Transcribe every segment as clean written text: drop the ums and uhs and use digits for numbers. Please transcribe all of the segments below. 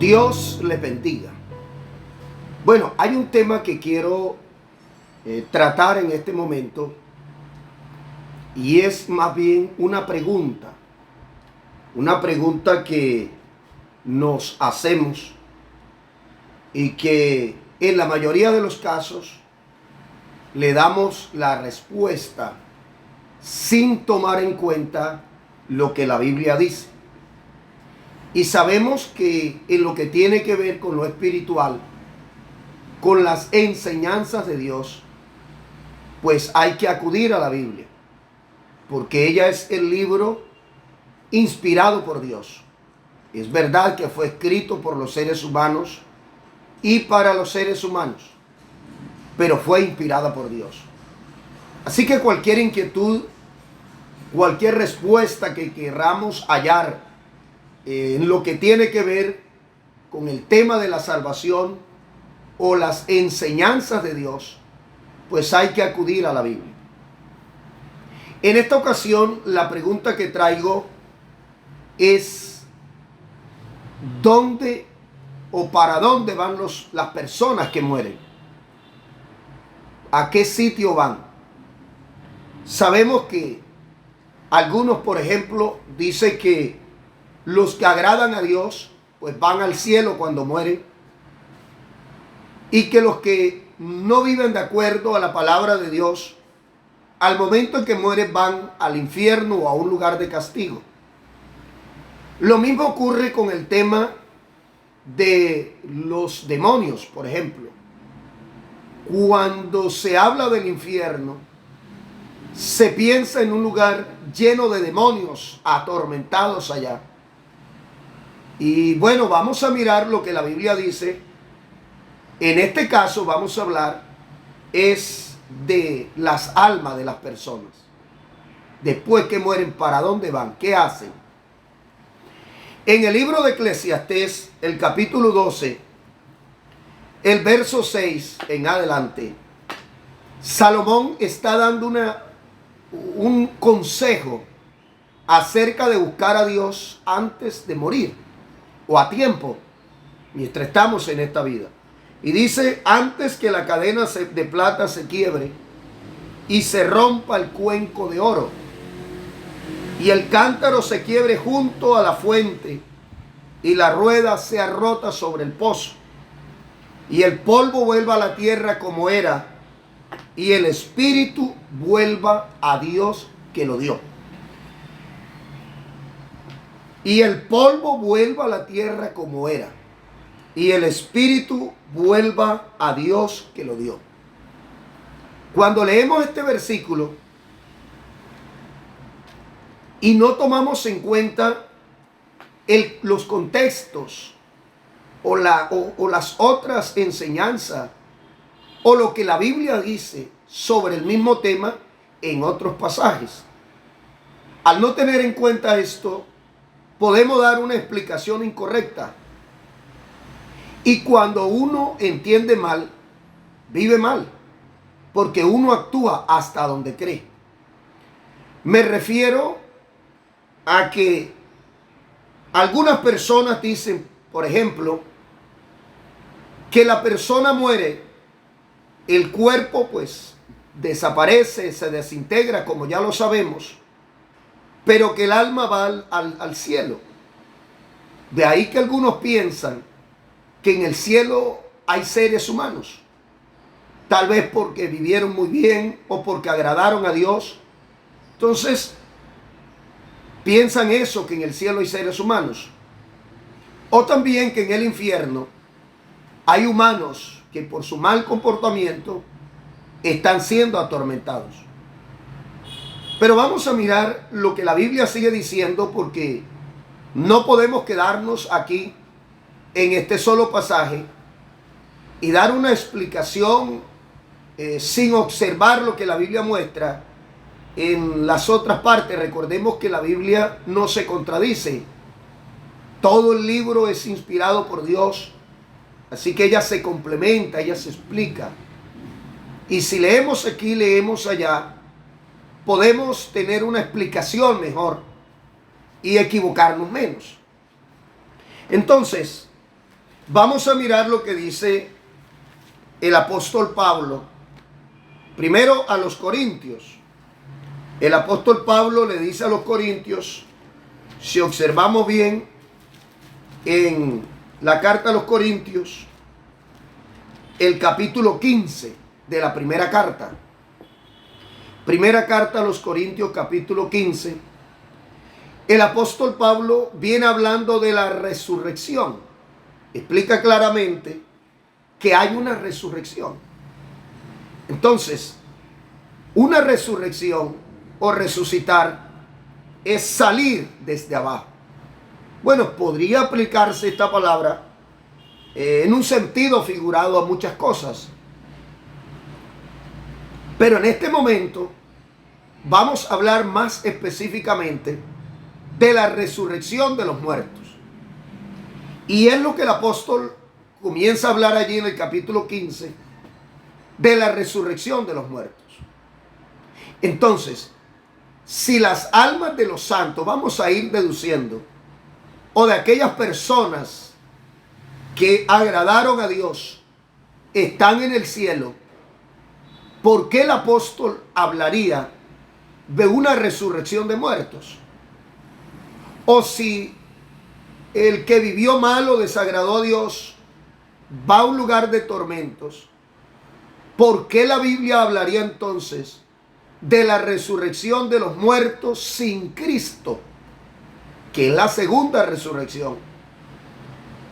Dios les bendiga. Bueno, hay un tema que quiero tratar en este momento y es más bien una pregunta que nos hacemos y que en la mayoría de los casos le damos la respuesta sin tomar en cuenta lo que la Biblia dice. Y sabemos que en lo que tiene que ver con lo espiritual, con las enseñanzas de Dios, pues hay que acudir a la Biblia, porque ella es el libro inspirado por Dios. Es verdad que fue escrito por los seres humanos y para los seres humanos, pero fue inspirada por Dios. Así que cualquier inquietud, cualquier respuesta que queramos hallar en lo que tiene que ver con el tema de la salvación o las enseñanzas de Dios, pues hay que acudir a la Biblia. En esta ocasión, la pregunta que traigo es: ¿dónde o para dónde van las personas que mueren? ¿A qué sitio van? Sabemos que algunos, por ejemplo, dicen que los que agradan a Dios, pues van al cielo cuando mueren, y que los que no viven de acuerdo a la palabra de Dios, al momento en que mueren van al infierno o a un lugar de castigo. Lo mismo ocurre con el tema de los demonios, por ejemplo. Cuando se habla del infierno, se piensa en un lugar lleno de demonios atormentados allá. Y bueno, vamos a mirar lo que la Biblia dice. En este caso vamos a hablar es de las almas de las personas. Después que mueren, ¿para dónde van? ¿Qué hacen? En el libro de Eclesiastés, el capítulo 12, el verso 6 en adelante, Salomón está dando un consejo acerca de buscar a Dios antes de morir o a tiempo, mientras estamos en esta vida. Y dice: antes que la cadena de plata se quiebre y se rompa el cuenco de oro, y el cántaro se quiebre junto a la fuente, y la rueda sea rota sobre el pozo, y el polvo vuelva a la tierra como era, y el espíritu vuelva a Dios que lo dio. Y el polvo vuelva a la tierra como era, y el espíritu vuelva a Dios que lo dio. Cuando leemos este versículo y no tomamos en cuenta los contextos o las otras enseñanzas o lo que la Biblia dice sobre el mismo tema en otros pasajes, al no tener en cuenta esto, podemos dar una explicación incorrecta. Y cuando uno entiende mal, vive mal, porque uno actúa hasta donde cree. Me refiero a que algunas personas dicen, por ejemplo, que la persona muere, el cuerpo pues desaparece, se desintegra, como ya lo sabemos, pero que el alma va al cielo. De ahí que algunos piensan que en el cielo hay seres humanos, tal vez porque vivieron muy bien o porque agradaron a Dios. Entonces piensan eso, que en el cielo hay seres humanos. O también que en el infierno hay humanos que por su mal comportamiento están siendo atormentados. Pero vamos a mirar lo que la Biblia sigue diciendo, porque no podemos quedarnos aquí en este solo pasaje y dar una explicación sin observar lo que la Biblia muestra en las otras partes. Recordemos que la Biblia no se contradice. Todo el libro es inspirado por Dios, así que ella se complementa, ella se explica. Y si leemos aquí, leemos allá, podemos tener una explicación mejor y equivocarnos menos. Entonces, Vamos a mirar lo que dice el apóstol Pablo, primero a los Corintios. El apóstol Pablo le dice a los Corintios, si observamos bien en la carta a los Corintios, el capítulo 15 de la primera carta. Primera carta a los Corintios, capítulo 15. El apóstol Pablo viene hablando de la resurrección. Explica claramente que hay una resurrección. Entonces, una resurrección o resucitar es salir desde abajo. Bueno, podría aplicarse esta palabra en un sentido figurado a muchas cosas. Pero en este momento vamos a hablar más específicamente de la resurrección de los muertos. Y es lo que el apóstol comienza a hablar allí en el capítulo 15, de la resurrección de los muertos. Entonces, si las almas de los santos, vamos a ir deduciendo, o de aquellas personas que agradaron a Dios, están en el cielo, ¿por qué el apóstol hablaría de una resurrección de muertos? O si el que vivió mal o desagradó a Dios va a un lugar de tormentos, ¿por qué la Biblia hablaría entonces de la resurrección de los muertos sin Cristo, que es la segunda resurrección?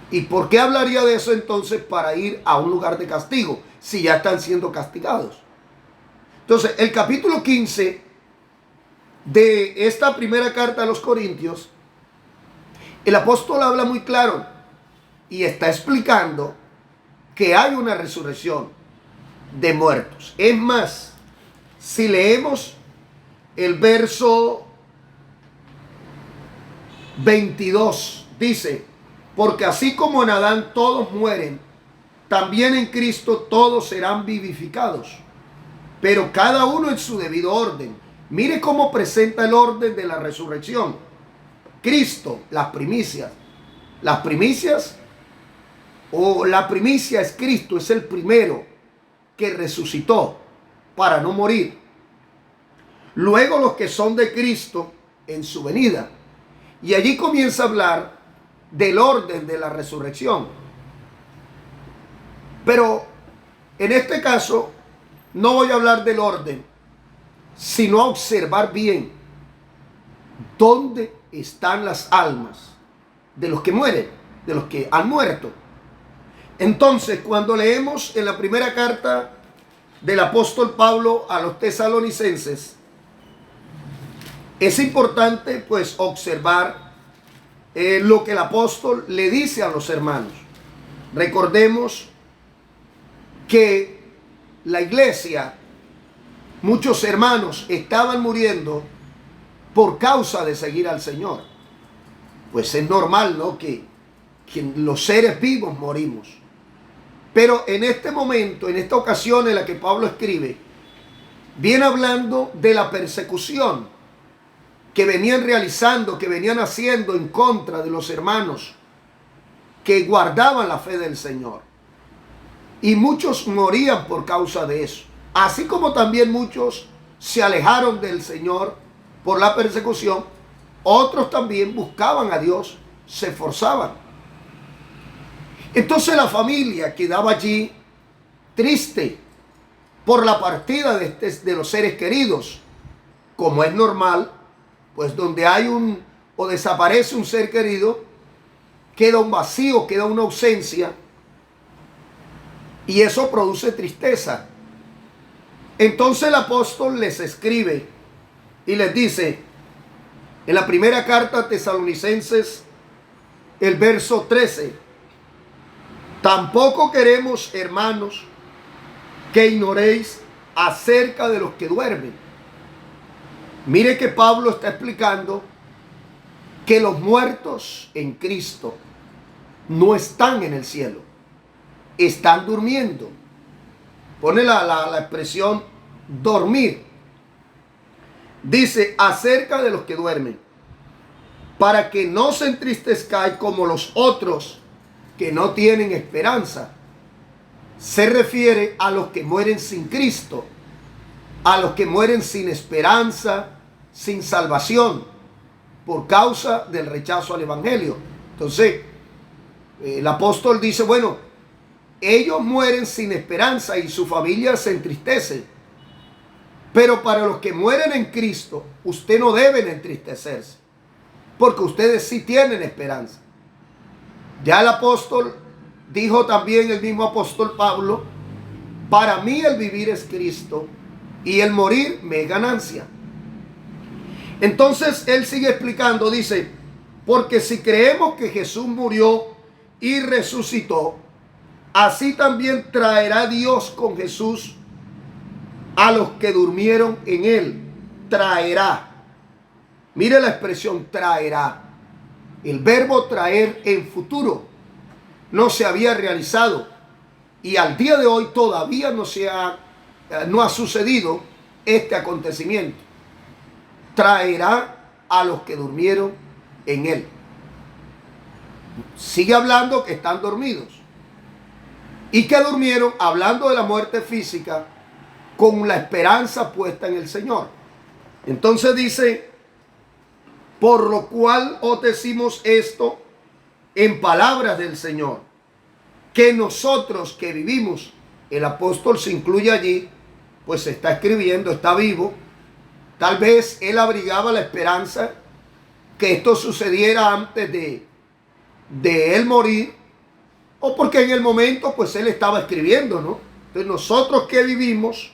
¿Y por qué hablaría de eso entonces para ir a un lugar de castigo, si ya están siendo castigados? Entonces, el capítulo 15 de esta primera carta a los Corintios, el apóstol habla muy claro y está explicando que hay una resurrección de muertos. Es más, si leemos el verso 22, dice, porque así como en Adán todos mueren, también en Cristo todos serán vivificados, pero cada uno en su debido orden. Mire cómo presenta el orden de la resurrección. Cristo, las primicias. Las primicias, o la primicia es Cristo, es el primero que resucitó para no morir. Luego los que son de Cristo en su venida. Y allí comienza a hablar del orden de la resurrección. Pero en este caso no voy a hablar del orden, sino a observar bien dónde están las almas de los que mueren, de los que han muerto. Entonces, cuando leemos en la primera carta del apóstol Pablo a los tesalonicenses, es importante pues observar lo que el apóstol le dice a los hermanos. Recordemos que la iglesia, muchos hermanos estaban muriendo por causa de seguir al Señor. Pues es normal, ¿no? Que los seres vivos morimos. Pero en este momento, en esta ocasión en la que Pablo escribe, viene hablando de la persecución que venían realizando, que venían haciendo en contra de los hermanos que guardaban la fe del Señor. Y muchos morían por causa de eso. Así como también muchos se alejaron del Señor por la persecución, otros también buscaban a Dios, se esforzaban. Entonces la familia quedaba allí triste por la partida de los seres queridos. Como es normal, pues donde hay o desaparece un ser querido, queda un vacío, queda una ausencia, y eso produce tristeza. Entonces el apóstol les escribe y les dice en la primera carta a Tesalonicenses, el verso 13, tampoco queremos, hermanos, que ignoréis acerca de los que duermen. Mire que Pablo está explicando que los muertos en Cristo no están en el cielo, están durmiendo. Pone la expresión dormir. Dice, acerca de los que duermen, para que no se entristezcáis como los otros que no tienen esperanza. Se refiere a los que mueren sin Cristo, a los que mueren sin esperanza, sin salvación, por causa del rechazo al Evangelio. Entonces, el apóstol dice, bueno, ellos mueren sin esperanza y su familia se entristece. Pero para los que mueren en Cristo, usted no deben entristecerse, porque ustedes sí tienen esperanza. Ya el apóstol dijo también, el mismo apóstol Pablo, para mí el vivir es Cristo y el morir me es ganancia. Entonces él sigue explicando, dice, porque si creemos que Jesús murió y resucitó, así también traerá Dios con Jesús a los que durmieron en él. Traerá. Mire la expresión traerá. El verbo traer en futuro no se había realizado y al día de hoy todavía no ha sucedido este acontecimiento. Traerá a los que durmieron en él. Sigue hablando que están dormidos y que durmieron, hablando de la muerte física, con la esperanza puesta en el Señor. Entonces dice, por lo cual os decimos esto en palabras del Señor, que nosotros que vivimos, el apóstol se incluye allí, pues está escribiendo, está vivo. Tal vez él abrigaba la esperanza que esto sucediera antes de él morir, o porque en el momento pues él estaba escribiendo, ¿no? Entonces nosotros que vivimos,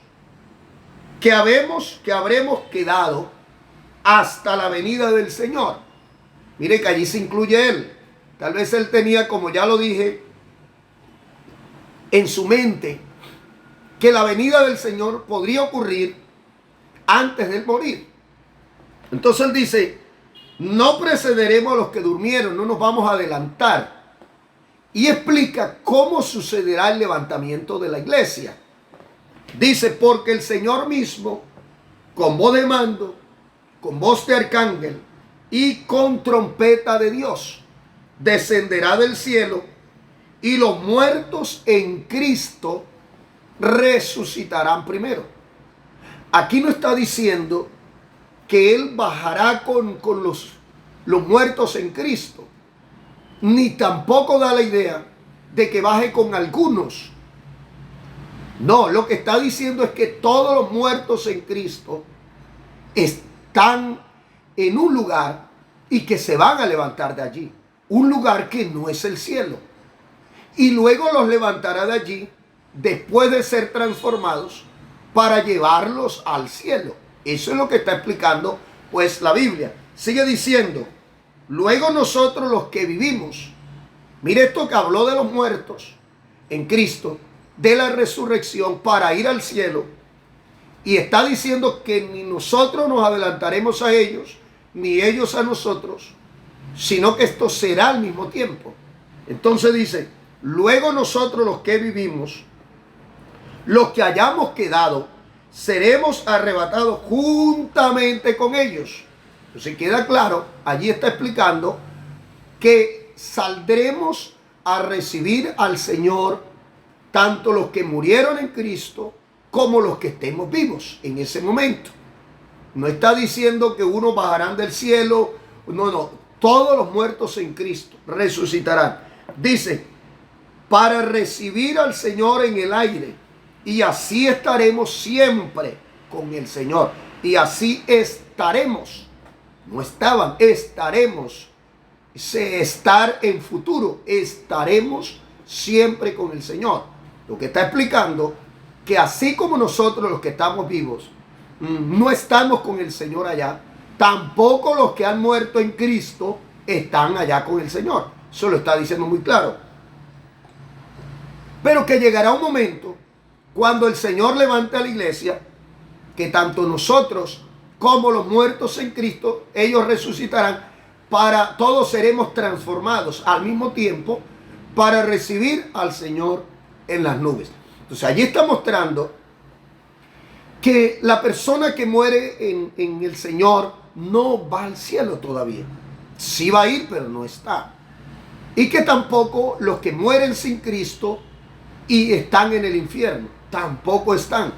que habremos quedado hasta la venida del Señor. Mire que allí se incluye él. Tal vez él tenía, como ya lo dije, en su mente que la venida del Señor podría ocurrir antes de él morir. Entonces él dice, no precederemos a los que durmieron, no nos vamos a adelantar. Y explica cómo sucederá el levantamiento de la iglesia. Dice, porque el Señor mismo, con voz de mando, con voz de arcángel y con trompeta de Dios, descenderá del cielo y los muertos en Cristo resucitarán primero. Aquí no está diciendo que Él bajará con los muertos en Cristo, ni tampoco da la idea de que baje con algunos. No, lo que está diciendo es que todos los muertos en Cristo están en un lugar y que se van a levantar de allí. Un lugar que no es el cielo. Y luego los levantará de allí después de ser transformados para llevarlos al cielo. Eso es lo que está explicando pues la Biblia. Sigue diciendo, luego nosotros los que vivimos, mire esto que habló de los muertos en Cristo, de la resurrección para ir al cielo, y está diciendo que ni nosotros nos adelantaremos a ellos, ni ellos a nosotros, sino que esto será al mismo tiempo. Entonces dice, luego nosotros los que vivimos, los que hayamos quedado, seremos arrebatados juntamente con ellos. Entonces queda claro, allí está explicando que saldremos a recibir al Señor, tanto los que murieron en Cristo como los que estemos vivos en ese momento. No está diciendo que unos bajarán del cielo, no, todos los muertos en Cristo resucitarán. Dice, para recibir al Señor en el aire, y así estaremos siempre con el Señor. Y así estaremos. No estaban, estaremos. Estar en futuro, estaremos siempre con el Señor. Lo que está explicando que así como nosotros los que estamos vivos no estamos con el Señor allá, tampoco los que han muerto en Cristo están allá con el Señor. Eso lo está diciendo muy claro. Pero que llegará un momento cuando el Señor levante a la iglesia, que tanto nosotros como los muertos en Cristo, ellos resucitarán, todos seremos transformados al mismo tiempo para recibir al Señor en las nubes. Entonces allí está mostrando que la persona que muere en el Señor no va al cielo todavía. Sí va a ir, pero no está. Y que tampoco los que mueren sin Cristo y están en el infierno, tampoco están.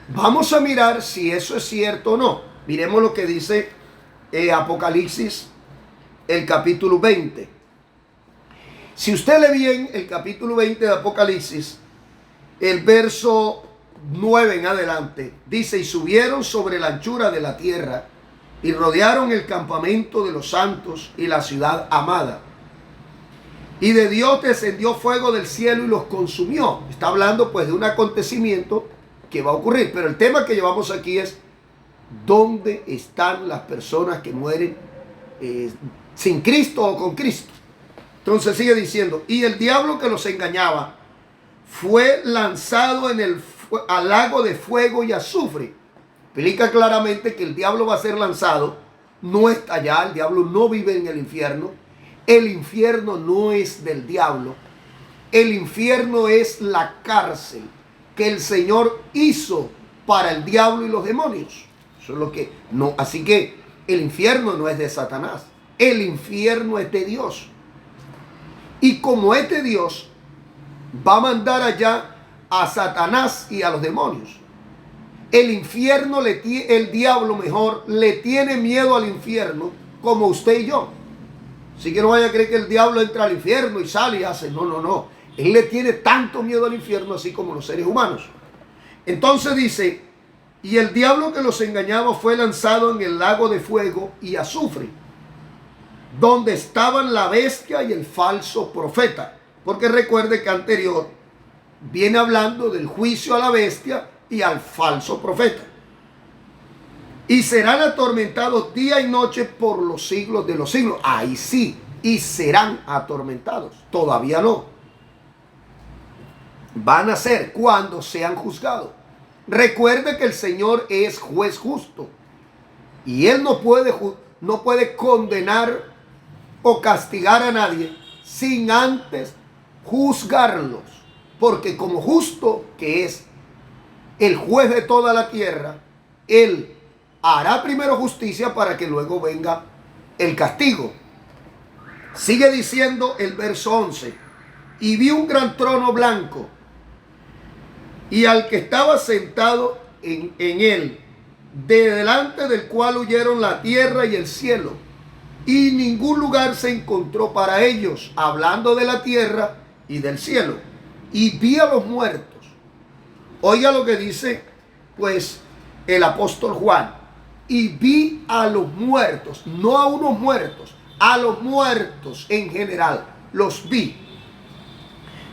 Vamos a mirar si eso es cierto o no. Miremos lo que dice Apocalipsis, el capítulo 20. Si usted lee bien el capítulo 20 de Apocalipsis, el verso 9 en adelante, dice: y subieron sobre la anchura de la tierra y rodearon el campamento de los santos y la ciudad amada. Y de Dios descendió fuego del cielo y los consumió. Está hablando pues de un acontecimiento que va a ocurrir. Pero el tema que llevamos aquí es: ¿dónde están las personas que mueren sin Cristo o con Cristo? Entonces sigue diciendo: y el diablo que los engañaba fue lanzado al lago de fuego y azufre. Explica claramente que el diablo va a ser lanzado. No está allá, el diablo no vive en el infierno. El infierno no es del diablo. El infierno es la cárcel que el Señor hizo para el diablo y los demonios. Eso es lo que no. Así que el infierno no es de Satanás. El infierno es de Dios. Y como es de Dios, va a mandar allá a Satanás y a los demonios. El infierno, el diablo mejor, le tiene miedo al infierno como usted y yo. Así que no vaya a creer que el diablo entra al infierno y sale y hace. No, no, no. Él le tiene tanto miedo al infierno así como los seres humanos. Entonces dice: y el diablo que los engañaba fue lanzado en el lago de fuego y azufre, donde estaban la bestia y el falso profeta. Porque recuerde que anterior viene hablando del juicio a la bestia y al falso profeta. Y serán atormentados día y noche por los siglos de los siglos. Ahí sí, y serán atormentados. Todavía no. Van a ser cuando sean juzgados. Recuerde que el Señor es juez justo. Y Él no puede condenar o castigar a nadie sin antes juzgarlos. Porque como justo que es el juez de toda la tierra, Él hará primero justicia para que luego venga el castigo. Sigue diciendo el verso 11: y vi un gran trono blanco y al que estaba sentado en él, de delante del cual huyeron la tierra y el cielo, y ningún lugar se encontró para ellos, hablando de la tierra y del cielo. Y vi a los muertos. Oiga lo que dice pues el apóstol Juan: y vi a los muertos, no a unos muertos, a los muertos en general, los vi.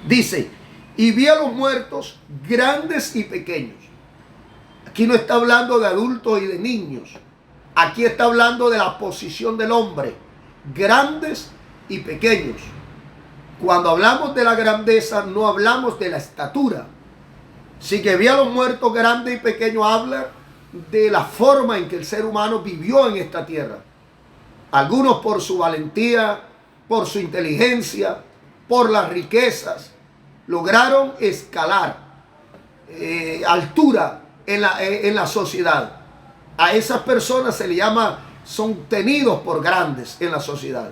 Dice: y vi a los muertos, grandes y pequeños. Aquí no está hablando de adultos y de niños. Aquí está hablando de la posición del hombre, grandes y pequeños. Cuando hablamos de la grandeza, no hablamos de la estatura. Así que vi a los muertos, grandes y pequeños, habla de la forma en que el ser humano vivió en esta tierra. Algunos por su valentía, por su inteligencia, por las riquezas, lograron escalar altura en la sociedad. A esas personas se le llama, son tenidos por grandes en la sociedad.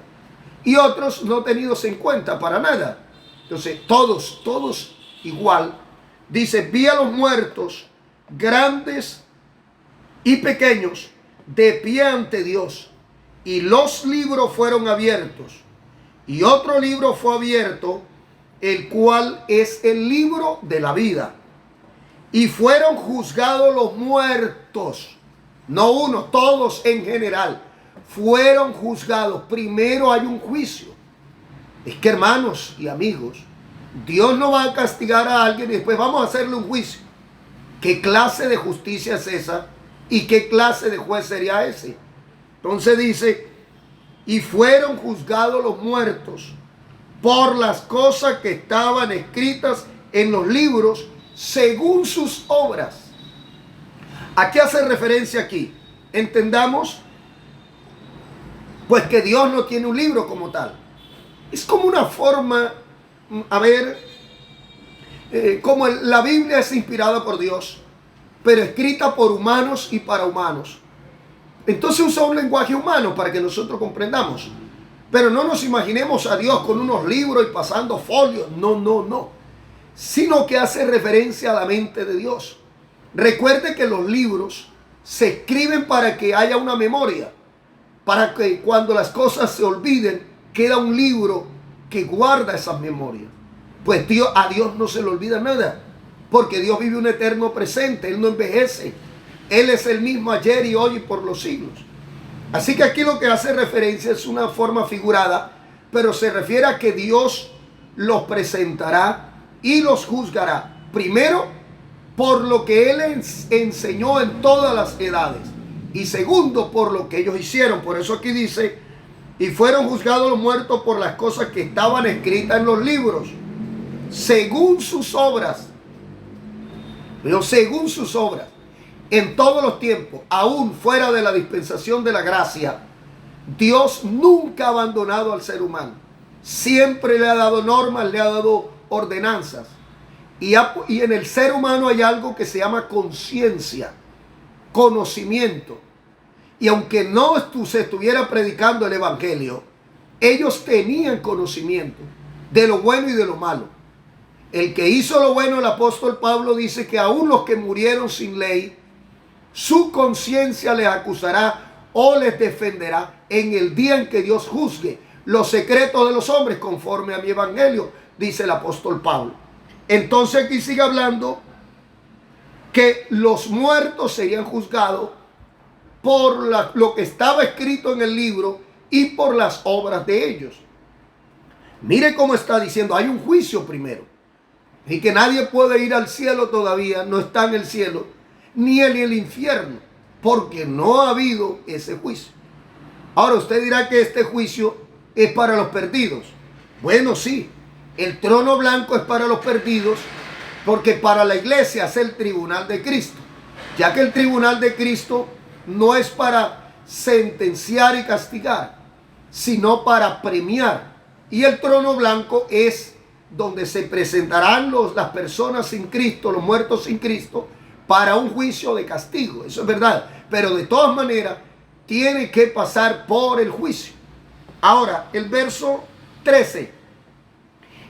Y otros no tenidos en cuenta para nada. Entonces todos igual. Dice: vi a los muertos, grandes y pequeños, de pie ante Dios, y los libros fueron abiertos, y otro libro fue abierto, el cual es el libro de la vida, y fueron juzgados los muertos, no uno, todos en general, fueron juzgados. Primero hay un juicio. Es que, hermanos y amigos, Dios no va a castigar a alguien y después vamos a hacerle un juicio. ¿Qué clase de justicia es esa? ¿Y qué clase de juez sería ese? Entonces dice: y fueron juzgados los muertos por las cosas que estaban escritas en los libros según sus obras. ¿A qué hace referencia aquí? Entendamos pues que Dios no tiene un libro como tal. Es como una forma, como la Biblia es inspirada por Dios, pero escrita por humanos y para humanos. Entonces usa un lenguaje humano para que nosotros comprendamos. Pero no nos imaginemos a Dios con unos libros y pasando folios. No, no, no. Sino que hace referencia a la mente de Dios. Recuerde que los libros se escriben para que haya una memoria. Para que cuando las cosas se olviden, queda un libro que guarda esas memorias. Pues a Dios no se le olvida nada. Porque Dios vive un eterno presente. Él no envejece. Él es el mismo ayer y hoy y por los siglos. Así que aquí lo que hace referencia es una forma figurada, pero se refiere a que Dios los presentará y los juzgará. Primero, por lo que Él enseñó en todas las edades. Y segundo, por lo que ellos hicieron. Por eso aquí dice, y fueron juzgados los muertos por las cosas que estaban escritas en los libros, según sus obras. Pero según sus obras. En todos los tiempos, aún fuera de la dispensación de la gracia, Dios nunca ha abandonado al ser humano. Siempre le ha dado normas, le ha dado ordenanzas. Y en el ser humano hay algo que se llama conciencia, conocimiento. Y aunque no se estuviera predicando el evangelio, ellos tenían conocimiento de lo bueno y de lo malo. El que hizo lo bueno, el apóstol Pablo dice que aún los que murieron sin ley, su conciencia les acusará o les defenderá en el día en que Dios juzgue los secretos de los hombres conforme a mi evangelio, dice el apóstol Pablo. Entonces aquí sigue hablando que los muertos serían juzgados por lo que estaba escrito en el libro y por las obras de ellos. Mire cómo está diciendo, hay un juicio primero. Y que nadie puede ir al cielo todavía, no está en el cielo, ni en el infierno, porque no ha habido ese juicio. Ahora usted dirá que este juicio es para los perdidos. Bueno, sí, el trono blanco es para los perdidos, porque para la iglesia es el tribunal de Cristo, ya que el tribunal de Cristo no es para sentenciar y castigar, sino para premiar. Y el trono blanco es donde se presentarán las personas sin Cristo, los muertos sin Cristo, para un juicio de castigo. Eso es verdad. Pero de todas maneras, tiene que pasar por el juicio. Ahora, el verso 13.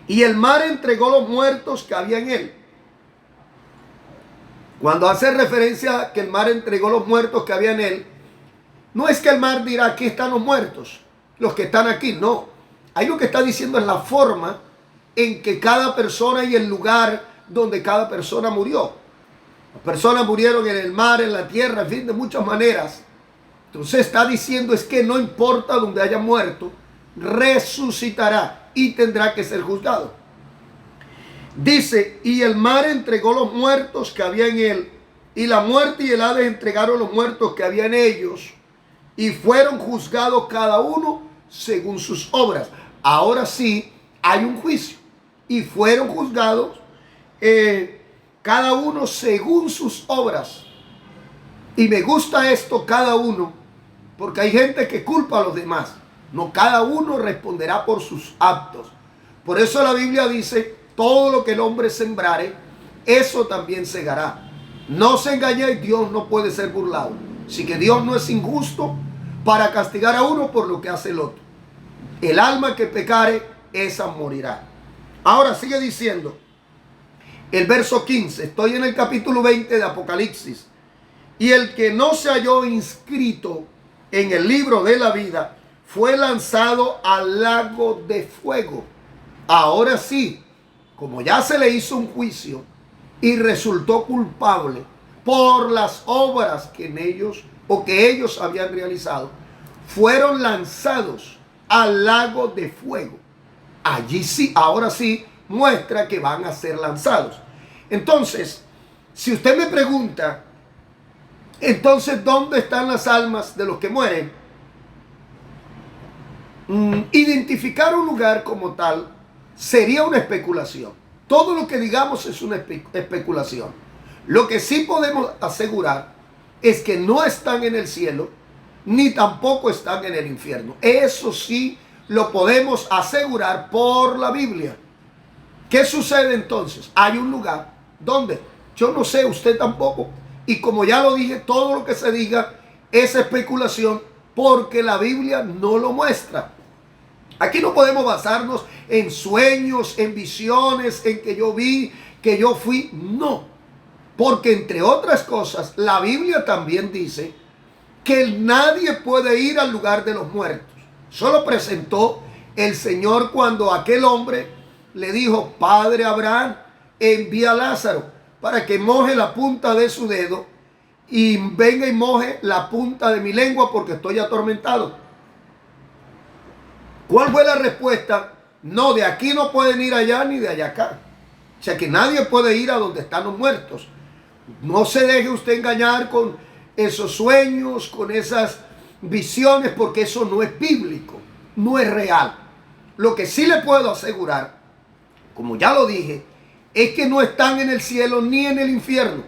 Y el mar entregó los muertos que había en él. Cuando hace referencia a que el mar entregó los muertos que había en él, no es que el mar dirá, aquí están los muertos, los que están aquí. No. Ahí lo que está diciendo es la forma en que cada persona y el lugar donde cada persona murió. Las personas murieron en el mar, en la tierra, en fin, de muchas maneras. Entonces está diciendo es que no importa donde haya muerto, resucitará y tendrá que ser juzgado. Dice, y el mar entregó los muertos que había en él, y la muerte y el Hades entregaron los muertos que había en ellos, y fueron juzgados cada uno según sus obras. Ahora sí hay un juicio, y fueron juzgados cada uno según sus obras. Y me gusta esto, cada uno, porque hay gente que culpa a los demás. No, cada uno responderá por sus actos. Por eso la Biblia dice, todo lo que el hombre sembrare, eso también segará. No se engañéis, Dios no puede ser burlado. Así que Dios no es injusto para castigar a uno por lo que hace el otro. El alma que pecare, esa morirá. Ahora sigue diciendo, el verso 15, estoy en el capítulo 20 de Apocalipsis. Y el que no se halló inscrito en el libro de la vida fue lanzado al lago de fuego. Ahora sí, como ya se le hizo un juicio y resultó culpable por las obras que en ellos o que ellos habían realizado, fueron lanzados al lago de fuego. Allí sí, ahora sí, muestra que van a ser lanzados. Entonces, si usted me pregunta, entonces, ¿dónde están las almas de los que mueren? Identificar un lugar como tal sería una especulación. Todo lo que digamos es una especulación. Lo que sí podemos asegurar es que no están en el cielo, ni tampoco están en el infierno. Eso sí lo podemos asegurar por la Biblia. ¿Qué sucede entonces? Hay un lugar donde, yo no sé, usted tampoco. Y como ya lo dije, todo lo que se diga es especulación porque la Biblia no lo muestra. Aquí no podemos basarnos en sueños, en visiones, en que yo vi, que yo fui. No, porque entre otras cosas, la Biblia también dice que nadie puede ir al lugar de los muertos. Solo presentó el Señor cuando aquel hombre le dijo: Padre Abraham, envía a Lázaro para que moje la punta de su dedo y venga y moje la punta de mi lengua porque estoy atormentado. ¿Cuál fue la respuesta? No, de aquí no pueden ir allá ni de allá acá. O sea que nadie puede ir a donde están los muertos. No se deje usted engañar con esos sueños, con esas visiones, porque eso no es bíblico, no es real. Lo que sí le puedo asegurar, como ya lo dije, es que no están en el cielo ni en el infierno.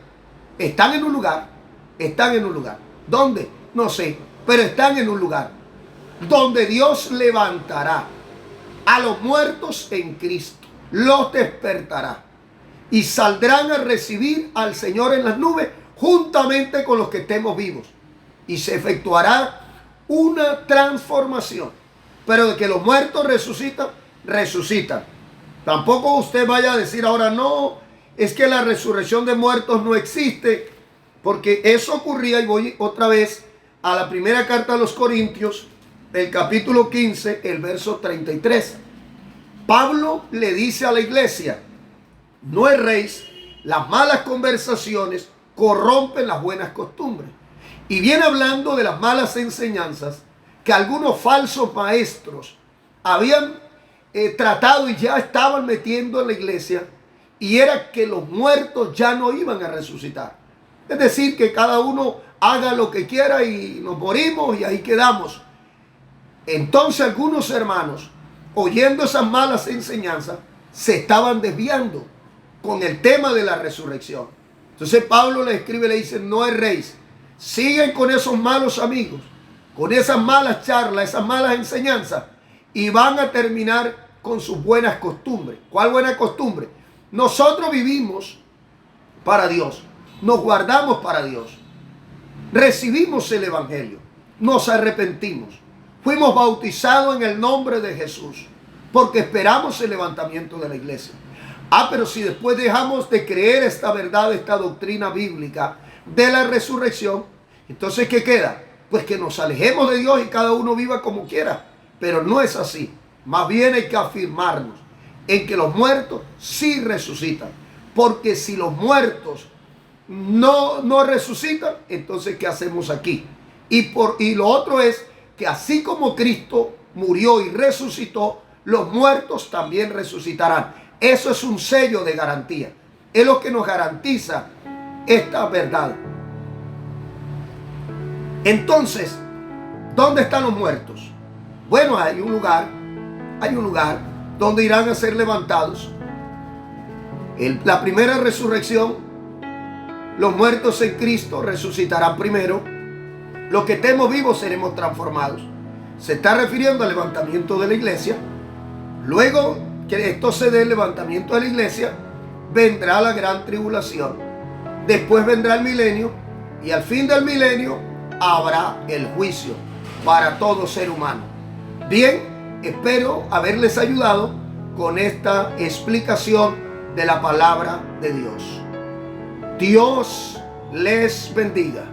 Están en un lugar, están en un lugar. ¿Dónde? No sé, pero están en un lugar donde Dios levantará a los muertos en Cristo, los despertará y saldrán a recibir al Señor en las nubes juntamente con los que estemos vivos, y se efectuará una transformación. Pero de que los muertos resucitan, resucitan. Tampoco usted vaya a decir ahora: no, es que la resurrección de muertos no existe, porque eso ocurría. Y voy otra vez a la primera carta a los Corintios, el capítulo 15, el verso 33. Pablo le dice a la iglesia: no erréis, las malas conversaciones corrompen las buenas costumbres. Y viene hablando de las malas enseñanzas que algunos falsos maestros habían tratado y ya estaban metiendo en la iglesia, y era que los muertos ya no iban a resucitar. Es decir, que cada uno haga lo que quiera y nos morimos y ahí quedamos. Entonces algunos hermanos, oyendo esas malas enseñanzas, se estaban desviando con el tema de la resurrección. Entonces Pablo le escribe y le dice: no erréis, siguen con esos malos amigos, con esas malas charlas, esas malas enseñanzas, y van a terminar con sus buenas costumbres. ¿Cuál buena costumbre? Nosotros vivimos para Dios, nos guardamos para Dios, recibimos el Evangelio, nos arrepentimos, fuimos bautizados en el nombre de Jesús, porque esperamos el levantamiento de la iglesia. Pero si después dejamos de creer esta verdad, esta doctrina bíblica de la resurrección, entonces ¿qué queda? Pues que nos alejemos de Dios y cada uno viva como quiera. Pero no es así. Más bien hay que afirmarnos en que los muertos sí resucitan. Porque si los muertos no resucitan, entonces ¿qué hacemos aquí? Y lo otro es que así como Cristo murió y resucitó, los muertos también resucitarán. Eso es un sello de garantía. Es lo que nos garantiza esta verdad. Entonces, ¿dónde están los muertos? Bueno, hay un lugar donde irán a ser levantados. La primera resurrección, los muertos en Cristo resucitarán primero. Los que estemos vivos seremos transformados. Se está refiriendo al levantamiento de la iglesia. Luego que esto se dé, el levantamiento de la iglesia, vendrá la gran tribulación. Después vendrá el milenio, y al fin del milenio habrá el juicio para todo ser humano. Bien, espero haberles ayudado con esta explicación de la palabra de Dios. Dios les bendiga.